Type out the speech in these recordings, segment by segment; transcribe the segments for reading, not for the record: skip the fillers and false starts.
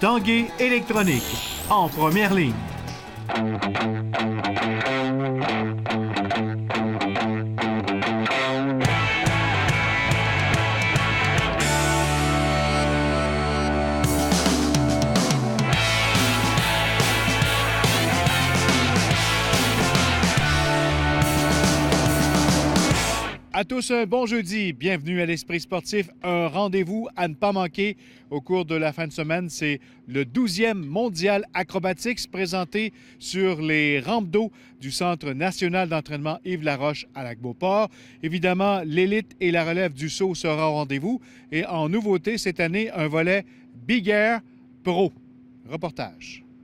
Tanguay électronique, en première ligne. À tous, un bon jeudi. Bienvenue à l'Esprit sportif. Un rendez-vous à ne pas manquer au cours de la fin de semaine. C'est le 12e mondial acrobatique présenté sur les rampes d'eau du Centre national d'entraînement Yves-Laroche à Lac-Beauport. Évidemment, l'élite et la relève du saut sera au rendez-vous. Et en nouveauté, cette année, un volet Big Air Pro. Reportage.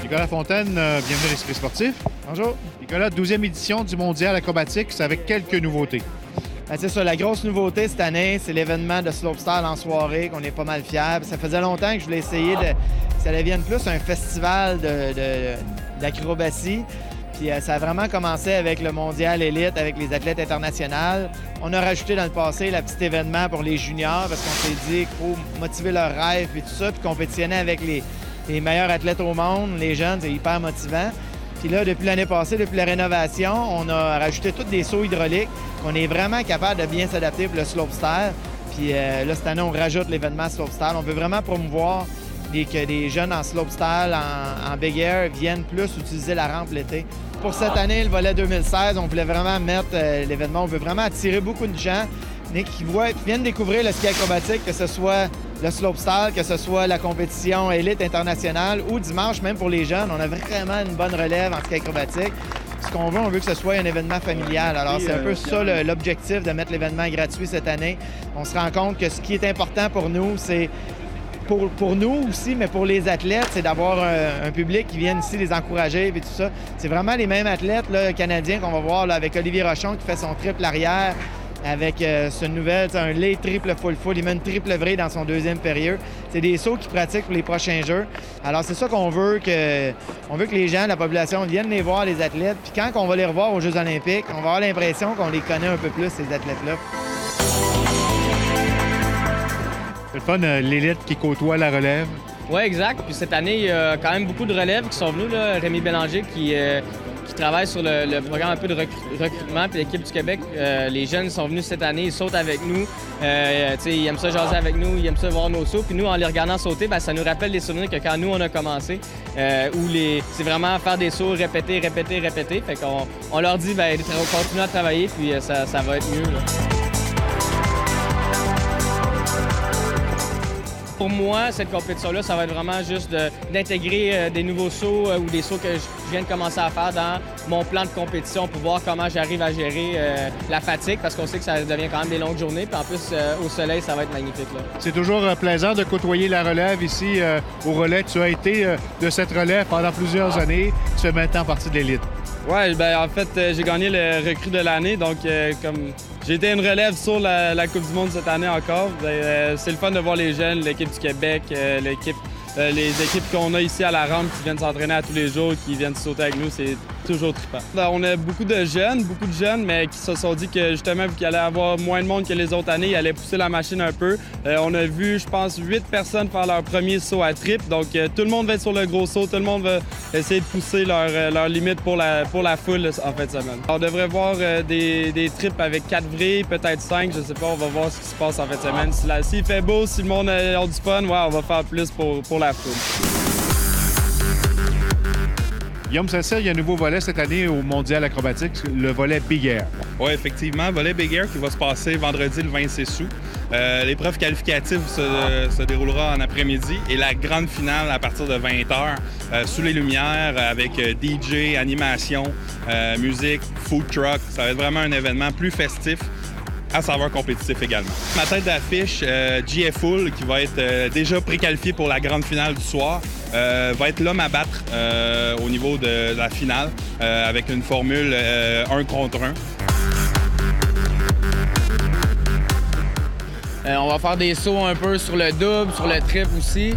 Nicolas Fontaine, bienvenue à l'Esprit sportif. Bonjour. Nicolas, 12e édition du mondial acrobatique, c'est avec quelques nouveautés. Ben, c'est ça, la grosse nouveauté cette année, c'est l'événement de slopestyle en soirée, qu'on est pas mal fiers. Ça faisait longtemps que je voulais essayer que ça devienne plus un festival d'acrobatie. Puis ça a vraiment commencé avec le mondial élite, avec les athlètes internationaux. On a rajouté dans le passé le petit événement pour les juniors, parce qu'on s'est dit qu'il faut motiver leurs rêves et tout ça, puis compétitionner avec les meilleurs athlètes au monde, les jeunes, c'est hyper motivant. Puis là, depuis l'année passée, depuis la rénovation, on a rajouté tous des sauts hydrauliques. On est vraiment capable de bien s'adapter pour le slopestyle. Puis là, cette année, on rajoute l'événement slopestyle. On veut vraiment promouvoir que des jeunes en slopestyle, en big air, viennent plus utiliser la rampe l'été. Pour cette année, le volet 2016, on voulait vraiment mettre l'événement. On veut vraiment attirer beaucoup de gens qui viennent découvrir le ski acrobatique, que ce soit le slopestyle, que ce soit la compétition élite internationale ou dimanche, même pour les jeunes. On a vraiment une bonne relève en ski acrobatique. Ce qu'on veut, on veut que ce soit un événement familial. Alors, c'est un peu ça l'objectif de mettre l'événement gratuit cette année. On se rend compte que ce qui est important pour nous, c'est pour nous aussi, mais pour les athlètes, c'est d'avoir un public qui vienne ici les encourager et tout ça. C'est vraiment les mêmes athlètes là, canadiens qu'on va voir là, avec Olivier Rochon qui fait son triple arrière, avec ce nouvel, un lait triple full. Il met une triple vrille dans son deuxième période. C'est des sauts qu'il pratique pour les prochains Jeux. Alors, c'est ça qu'on veut, on veut que les gens, la population, viennent les voir, les athlètes. Puis quand on va les revoir aux Jeux olympiques, on va avoir l'impression qu'on les connaît un peu plus, ces athlètes-là. C'est le fun, l'élite qui côtoie la relève. Oui, exact. Puis cette année, il y a quand même beaucoup de relèves qui sont venus. Là. Rémi Bélanger qui travaille sur le programme un peu de recrutement, puis l'équipe du Québec. Les jeunes sont venus cette année, ils sautent avec nous. Ils aiment ça jaser avec nous, ils aiment ça voir nos sauts. Puis nous, en les regardant sauter, ça nous rappelle des souvenirs que quand nous, on a commencé, où c'est vraiment faire des sauts, répéter. Fait qu'on leur dit, continuez à travailler, puis ça va être mieux. Là. Pour moi, cette compétition-là, ça va être vraiment juste d'intégrer des nouveaux sauts ou des sauts que je viens de commencer à faire dans mon plan de compétition pour voir comment j'arrive à gérer la fatigue, parce qu'on sait que ça devient quand même des longues journées. Puis en plus, au soleil, ça va être magnifique. Là. C'est toujours plaisant de côtoyer la relève ici au relais. Tu as été de cette relève pendant plusieurs années. Tu fais maintenant partie de l'élite. Oui, en fait, j'ai gagné le recrue de l'année. Donc, comme j'ai été une relève sur la Coupe du monde cette année encore. C'est le fun de voir les jeunes, l'équipe du Québec, les équipes qu'on a ici à la rampe qui viennent s'entraîner à tous les jours, qui viennent sauter avec nous, c'est toujours trippant. On a beaucoup de jeunes, mais qui se sont dit que justement, vu qu'il allait avoir moins de monde que les autres années, ils allaient pousser la machine un peu. On a vu, je pense, 8 personnes faire leur premier saut à trip. Donc, tout le monde va être sur le gros saut, tout le monde va essayer de pousser leur limite pour la foule en fin de semaine. On devrait voir des trips avec 4 vrilles, peut-être 5, je sais pas, on va voir ce qui se passe en fin de semaine. S'il fait beau, si le monde a du fun, on va faire plus pour la foule. Guillaume Saint-Cyr, il y a un nouveau volet cette année au Mondial acrobatique, le volet Big Air. Oui, effectivement, volet Big Air qui va se passer vendredi le 26 août. L'épreuve qualificative se déroulera en après-midi et la grande finale à partir de 20h sous les lumières avec DJ, animation, musique, food truck. Ça va être vraiment un événement plus festif à saveur compétitif également. Ma tête d'affiche, GF Full, qui va être déjà préqualifié pour la grande finale du soir, va être l'homme à battre au niveau de la finale avec une formule 1 contre 1. On va faire des sauts un peu sur le double, sur le triple aussi.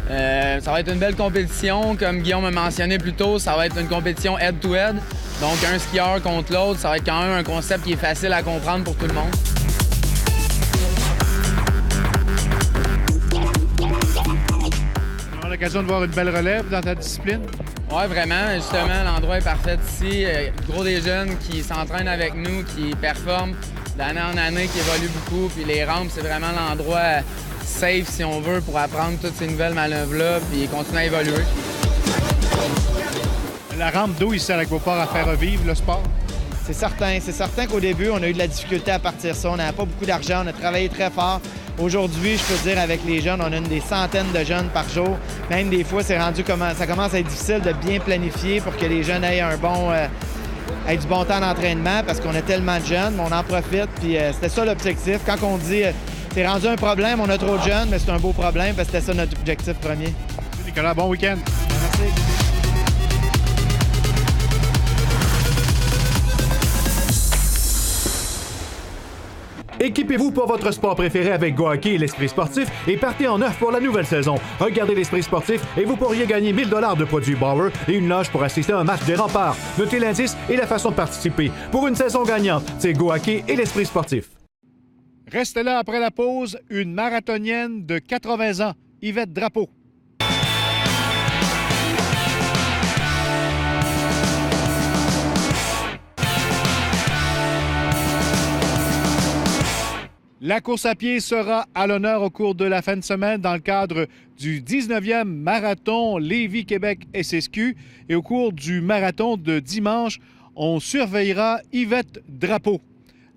Ça va être une belle compétition. Comme Guillaume a mentionné plus tôt, ça va être une compétition head-to-head. Donc un skieur contre l'autre, ça va être quand même un concept qui est facile à comprendre pour tout le monde. On a l'occasion de voir une belle relève dans ta discipline? Oui, vraiment. Justement, l'endroit est parfait ici. Gros des jeunes qui s'entraînent avec nous, qui performent d'année en année, qui évoluent beaucoup. Puis les rampes, c'est vraiment l'endroit safe, si on veut, pour apprendre toutes ces nouvelles manœuvres-là puis continuer à évoluer. La rampe d'eau ici à l'Aquaport à faire revivre le sport? C'est certain qu'au début, on a eu de la difficulté à partir de ça. On n'avait pas beaucoup d'argent, on a travaillé très fort. Aujourd'hui, je peux dire, avec les jeunes, on a des centaines de jeunes par jour. Même des fois, ça commence à être difficile de bien planifier pour que les jeunes aient aient du bon temps d'entraînement parce qu'on a tellement de jeunes, mais on en profite. Puis c'était ça l'objectif. Quand on dit c'est rendu un problème, on a trop de jeunes, mais c'est un beau problème parce que c'était ça notre objectif premier. Nicolas, bon week-end. Merci. Équipez-vous pour votre sport préféré avec GoHockey et l'Esprit sportif et partez en neuf pour la nouvelle saison. Regardez l'Esprit sportif et vous pourriez gagner 1000 $ de produits Bauer et une loge pour assister à un match des Remparts. Notez l'indice et la façon de participer. Pour une saison gagnante, c'est GoHockey et l'Esprit sportif. Restez là après la pause, une marathonienne de 80 ans, Yvette Drapeau. La course à pied sera à l'honneur au cours de la fin de semaine dans le cadre du 19e marathon Lévis-Québec SSQ. Et au cours du marathon de dimanche, on surveillera Yvette Drapeau.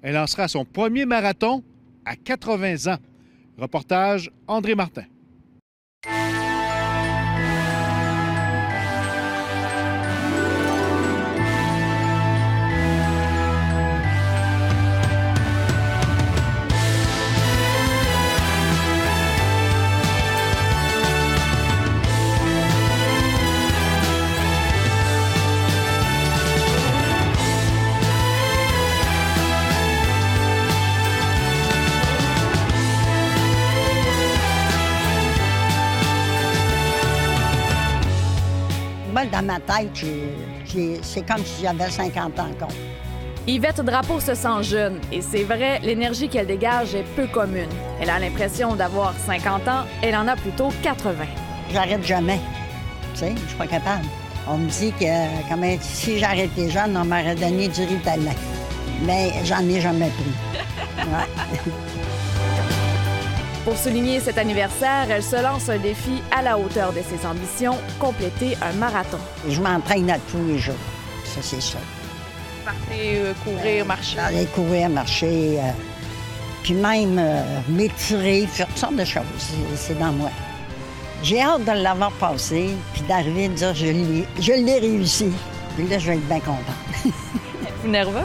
Elle lancera son premier marathon à 80 ans. Reportage André Martin. Dans ma tête, c'est comme si j'avais 50 ans encore. Yvette Drapeau se sent jeune et c'est vrai, l'énergie qu'elle dégage est peu commune. Elle a l'impression d'avoir 50 ans, elle en a plutôt 80. J'arrête jamais. Tu sais, je suis pas capable. On me dit que si j'arrêtais jeune, on m'aurait donné du Ritalin. Mais j'en ai jamais pris. Ouais. Pour souligner cet anniversaire, elle se lance un défi à la hauteur de ses ambitions, compléter un marathon. Je m'entraîne à tous les jours, ça c'est sûr. Vous partez courir, marcher? Aller courir, marcher, puis même m'étirer, faire toutes sortes de choses, c'est dans moi. J'ai hâte de l'avoir passé, puis d'arriver et de dire je l'ai réussi. Puis là, je vais être bien contente. Êtes-vous nerveuse?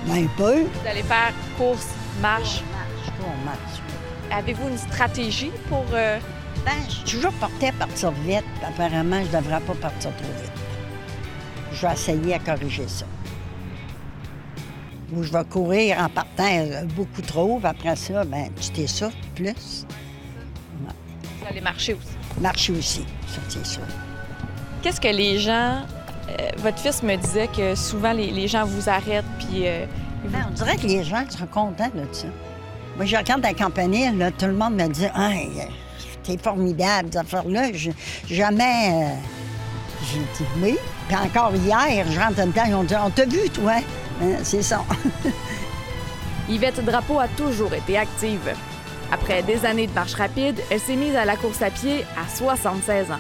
Un peu. Vous allez faire course, marche? Marche. Avez-vous une stratégie pour... Je suis toujours portée à partir vite. Apparemment, je ne devrais pas partir trop vite. Je vais essayer à corriger ça. Ou je vais courir en partant beaucoup trop. Après ça, tu t'essouffles plus. Ouais. Vous allez marcher aussi? Marcher aussi, ça c'est sûr. Qu'est-ce que les gens... votre fils me disait que souvent, les gens vous arrêtent, puis... On dirait que les gens sont contents de ça. Moi, je regarde la compagnie, là, tout le monde me dit « Hey, t'es formidable, cette affaire-là. » Jamais... J'ai dit « Oui. » Puis encore hier, je rentre dedans, ils ont dit « On t'a vu, toi. » C'est ça. Yvette Drapeau a toujours été active. Après des années de marche rapide, elle s'est mise à la course à pied à 76 ans.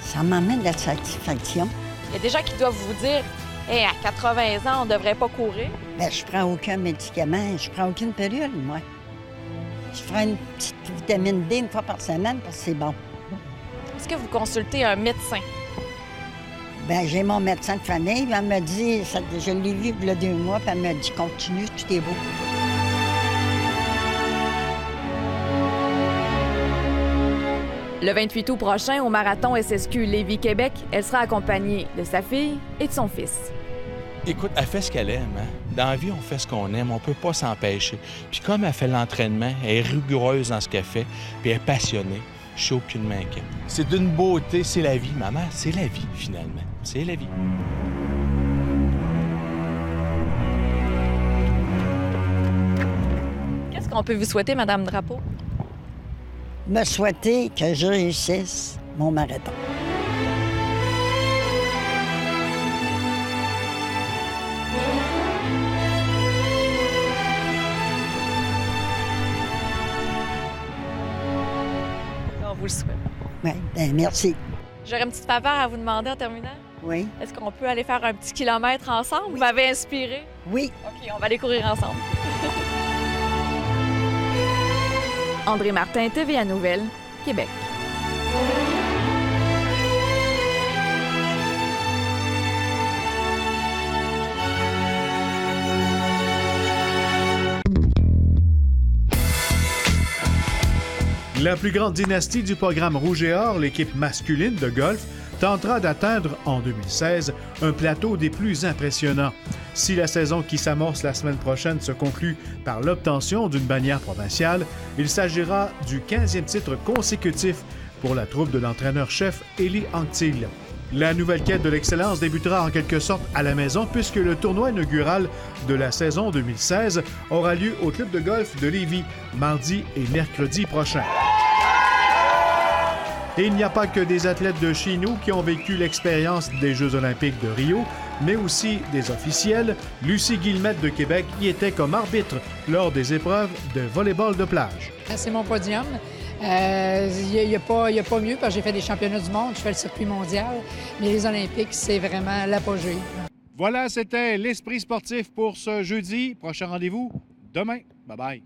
Ça m'amène de la satisfaction. Il y a des gens qui doivent vous dire hey, à 80 ans, on ne devrait pas courir. Bien, je prends aucun médicament, je prends aucune pilule, moi. Je prends une petite vitamine D une fois par semaine parce que c'est bon. Est-ce que vous consultez un médecin? Bien, j'ai mon médecin de famille, elle me dit, je l'ai vu il y a 2 mois, puis elle me dit continue, tout est beau. Le 28 août prochain, au marathon SSQ Lévis-Québec, elle sera accompagnée de sa fille et de son fils. Écoute, elle fait ce qu'elle aime. Hein? Dans la vie, on fait ce qu'on aime, on peut pas s'empêcher. Puis comme elle fait l'entraînement, elle est rigoureuse dans ce qu'elle fait, puis elle est passionnée, je suis aucunement inquiet. C'est d'une beauté, c'est la vie, maman, c'est la vie, finalement. C'est la vie. Qu'est-ce qu'on peut vous souhaiter, Madame Drapeau? Me souhaiter que je réussisse mon marathon. On vous le souhaite. Oui, bien, merci. J'aurais une petite faveur à vous demander en terminant. Oui. Est-ce qu'on peut aller faire un petit kilomètre ensemble? Vous m'avez inspiré. Oui. OK, on va aller courir ensemble. André Martin, TVA Nouvelles, Québec. La plus grande dynastie du programme Rouge et Or, l'équipe masculine de golf, tentera d'atteindre en 2016 un plateau des plus impressionnants. Si la saison qui s'amorce la semaine prochaine se conclut par l'obtention d'une bannière provinciale, il s'agira du 15e titre consécutif pour la troupe de l'entraîneur-chef Élie Anctil. La nouvelle quête de l'excellence débutera en quelque sorte à la maison puisque le tournoi inaugural de la saison 2016 aura lieu au club de golf de Lévis mardi et mercredi prochain. Et il n'y a pas que des athlètes de chez nous qui ont vécu l'expérience des Jeux olympiques de Rio, mais aussi des officiels. Lucie Guillemette de Québec y était comme arbitre lors des épreuves de volley-ball de plage. C'est mon podium. Il n'y a pas mieux parce que j'ai fait des championnats du monde, je fais le circuit mondial, mais les Olympiques, c'est vraiment l'apogée. Voilà, c'était l'Esprit sportif pour ce jeudi. Prochain rendez-vous demain. Bye-bye.